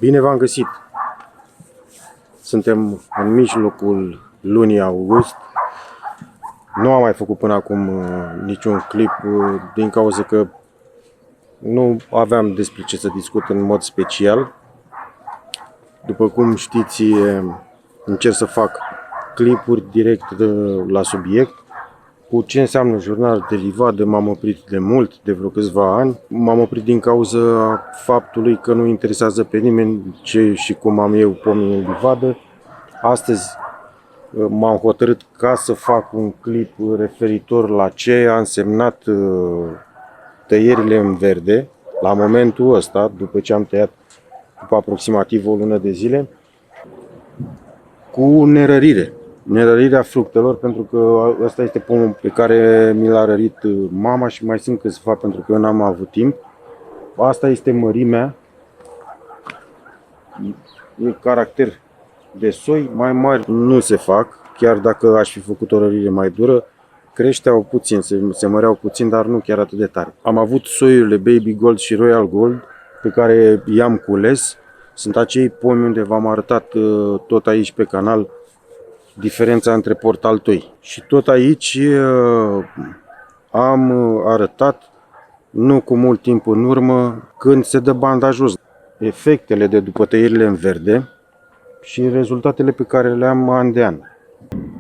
Bine v-am găsit! Suntem în mijlocul lunii august. Nu am mai făcut până acum niciun clip din cauza că nu aveam despre ce să discut în mod special. După cum știți, încerc să fac clipuri direct la subiect. Cu ce înseamnă jurnal de livadă m-am oprit de mult, de vreo câțiva ani. M-am oprit din cauza faptului că nu interesează pe nimeni ce și cum am eu pomii în livadă. Astăzi m-am hotărât ca să fac un clip referitor la ce a însemnat tăierile în verde la momentul ăsta, după ce am tăiat după aproximativ o lună de zile, cu nerărirea fructelor, pentru că ăsta este pomul pe care mi l-a rărit mama și mai sunt câțiva pentru că eu n-am avut timp. Asta este mărimea, e caracter de soi, mai mari nu se fac, chiar dacă aș fi făcut o rărire mai dură, creșteau puțin, se măreau puțin, dar nu chiar atât de tare. Am avut soiurile Baby Gold și Royal Gold pe care i-am cules. Sunt acei pomi unde v-am arătat tot aici pe canal diferența între portaltoi. Și tot aici am arătat, nu cu mult timp în urmă, când se dă banda jos, efectele de după tăierile în verde și rezultatele pe care le am an de an.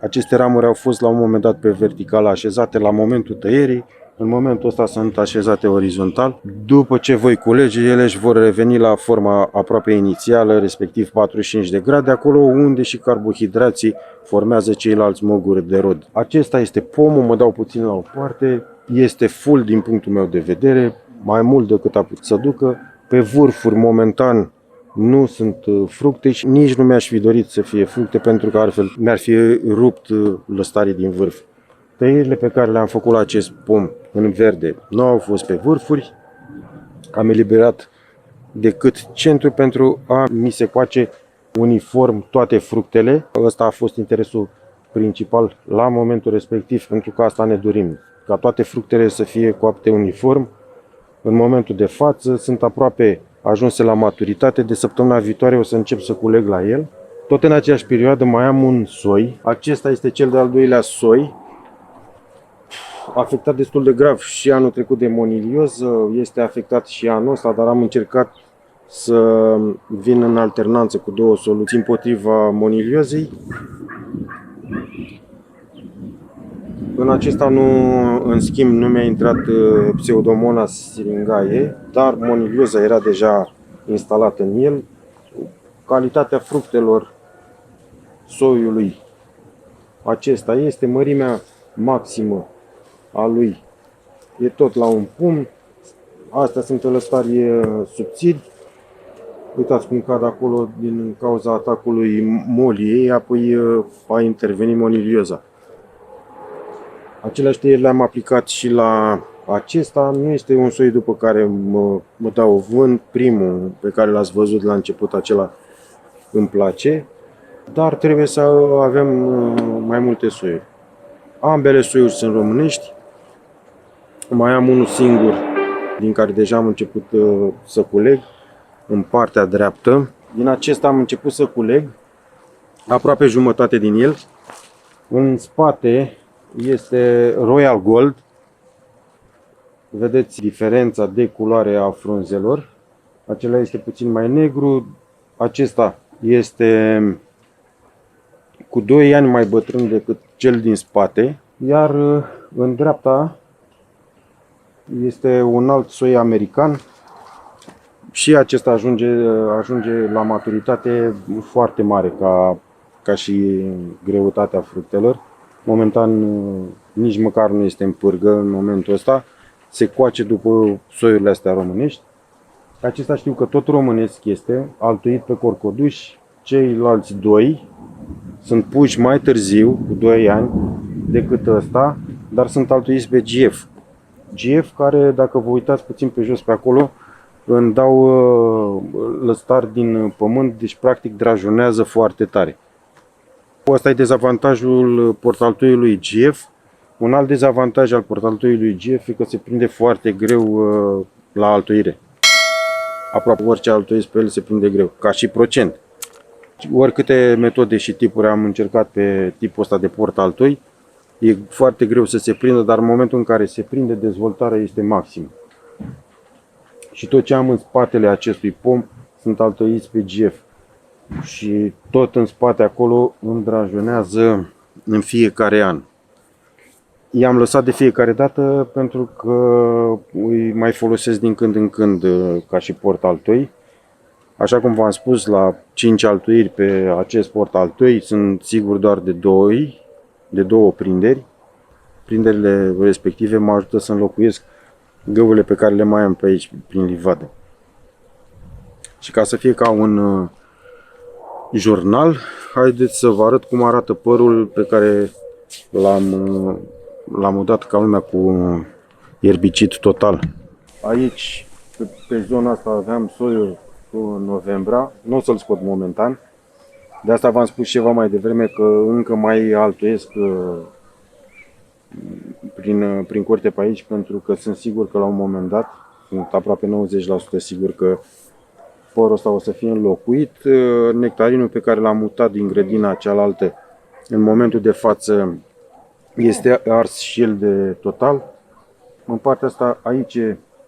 Aceste ramuri au fost la un moment dat pe verticală așezate la momentul tăierii. În momentul ăsta sunt așezate orizontal. După ce voi culege, ele își vor reveni la forma aproape inițială, respectiv 45 de grade, acolo unde și carbohidrații formează ceilalți moguri de rod. Acesta este pomul, mă dau puțin la o parte, este full din punctul meu de vedere, mai mult decât a putut să ducă. Pe vârfuri, momentan, nu sunt fructe și nici nu mi-aș fi dorit să fie fructe, pentru că altfel mi-ar fi rupt lăstarii din vârf. Tăierile pe care le-am făcut la acest pom în verde nu au fost pe vârfuri. Am eliberat decât centru pentru a mi se coace uniform toate fructele. Ăsta a fost interesul principal la momentul respectiv, pentru că asta ne dorim, ca toate fructele să fie coapte uniform. În momentul de față sunt aproape ajunse la maturitate, de săptămâna viitoare o să încep să culeg la el. Tot în aceeași perioadă mai am un soi. Acesta este cel de-al doilea soi, afectat destul de grav și anul trecut de monilioză, este afectat și anul ăsta, dar am încercat să vin în alternanță cu două soluții împotriva moniliozei. În acesta în schimb, nu mi-a intrat Pseudomonas syringae, dar monilioza era deja instalată în el. Calitatea fructelor soiului acesta este, mărimea maximă a lui e tot la un pumn. Astea sunt lăstari subțiri. Uitați cum cad acolo din cauza atacului moliei, apoi a intervenit monilioza. Aceleași tăieri le-am aplicat și la acesta. Nu este un soi după care mă dau vânt. Primul pe care l-ați văzut la început, acela îmi place. Dar trebuie să avem mai multe soiuri. Ambele soiuri sunt românești. Mai am unul singur, din care deja am început să culeg, în partea dreaptă. Din acesta am început să culeg aproape jumătate din el. În spate este Royal Gold. Vedeți diferența de culoare a frunzelor. Acela este puțin mai negru. Acesta este cu 2 ani mai bătrân decât cel din spate. Iar în dreapta este un alt soi american. Și acesta ajunge la maturitate foarte mare ca și greutatea fructelor. Momentan nici măcar nu este în pârgă în momentul ăsta. Se coace după soiurile astea românești. Acesta știu că tot românesc este, altuit pe corcoduși. Ceilalți doi sunt puși mai târziu, cu 2 ani, decât ăsta, dar sunt altuiți pe GF. GF care, dacă vă uitați puțin pe jos pe acolo, îmi dau lăstari din pământ, deci practic drajonează foarte tare. Asta e dezavantajul portaltoiului GF. Un alt dezavantaj al portaltoiului GF e că se prinde foarte greu la altuire. Aproape orice altoiesc pe el se prinde greu, ca și procent. Oricâte metode și tipuri am încercat pe tipul ăsta de port altoi, e foarte greu să se prindă, dar în momentul în care se prinde, dezvoltarea este maximă. Și tot ce am în spatele acestui pom sunt altoiți pe GF. Și tot în spate acolo îmi drajonează în fiecare an. I-am lăsat de fiecare dată pentru că îi mai folosesc din când în când ca și port altoi. Așa cum v-am spus, la 5 altuiri pe acest port altoi sunt sigur doar de două prinderi. Prinderile respective mă ajută să înlocuiesc găurile pe care le mai am pe aici prin livadă. Și ca să fie ca un jurnal, haideți să vă arăt cum arată părul pe care l-am udat ca lumea cu erbicid total. Aici, pe zona asta, aveam soiul cu novembra, nu o să-l scot momentan. De asta v-am spus ceva mai devreme că încă mai altuiesc prin curte pe aici, pentru că sunt sigur că la un moment dat, sunt aproape 90% sigur că părul ăsta o să fie înlocuit. Nectarinul pe care l-am mutat din grădina cealaltă, în momentul de față, este ars și el de total. În partea asta, aici,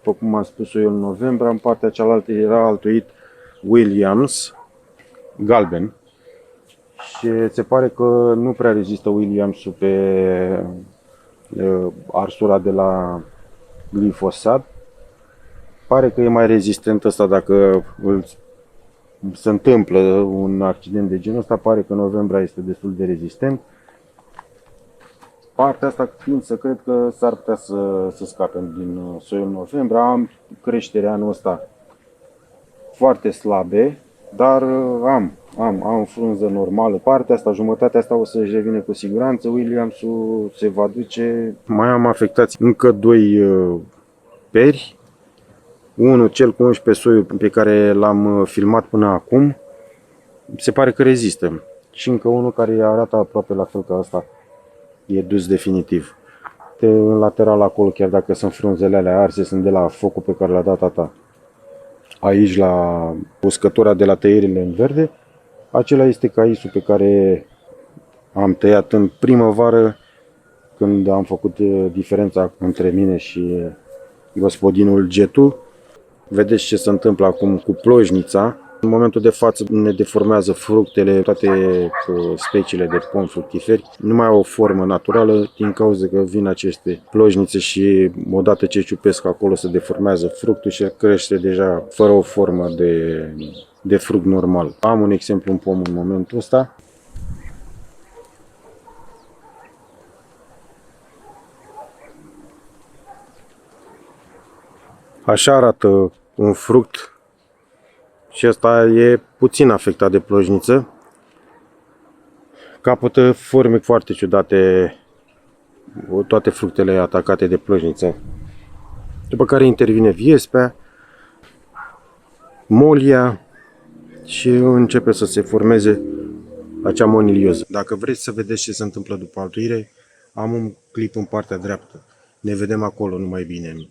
după cum am spus eu în noiembrie, în partea cealaltă era altuit Williams, galben. Și se pare că nu prea rezistă Williams-ul pe arsura de la glifosat. Pare că e mai rezistent ăsta dacă se întâmplă un accident de genul ăsta. Pare că noiembrie este destul de rezistent. Partea asta fiind să cred că s-ar putea să scape din soiul noiembrie. Am creșterea anul ăsta foarte slabe, dar am frunză normală. Partea asta, jumătatea asta o să-și revine cu siguranță. Williams-ul se va duce. Mai am afectați încă 2 peri. Unul, cel cu 11 soiul pe care l-am filmat până acum, se pare că rezistă. Și încă unul care arată aproape la fel ca asta. E dus definitiv. În lateral acolo, chiar dacă sunt frunzele alea arse, sunt de la focul pe care l-a dat tata. Aici, la uscătura de la tăierile în verde, acela este caisul pe care am tăiat în primăvară, când am făcut diferența între mine și gospodinul Getu. Vedeți ce se întâmplă acum cu plojnița. În momentul de față ne deformează fructele, toate speciile de pom fructiferi. Nu mai au o formă naturală din cauza că vin aceste plojnițe și odată ce ciupesc acolo se deformează fructul și crește deja fără o formă de fruct normal. Am un exemplu în pom în momentul ăsta. Așa arată un fruct și ăsta e puțin afectat de plojniță. Capătă forme foarte ciudate toate fructele atacate de plojniță. După care intervine viespea, molia și începe să se formeze acea monilioză. Dacă vreți să vedeți ce se întâmplă după altuire, am un clip în partea dreaptă. Ne vedem acolo, numai bine.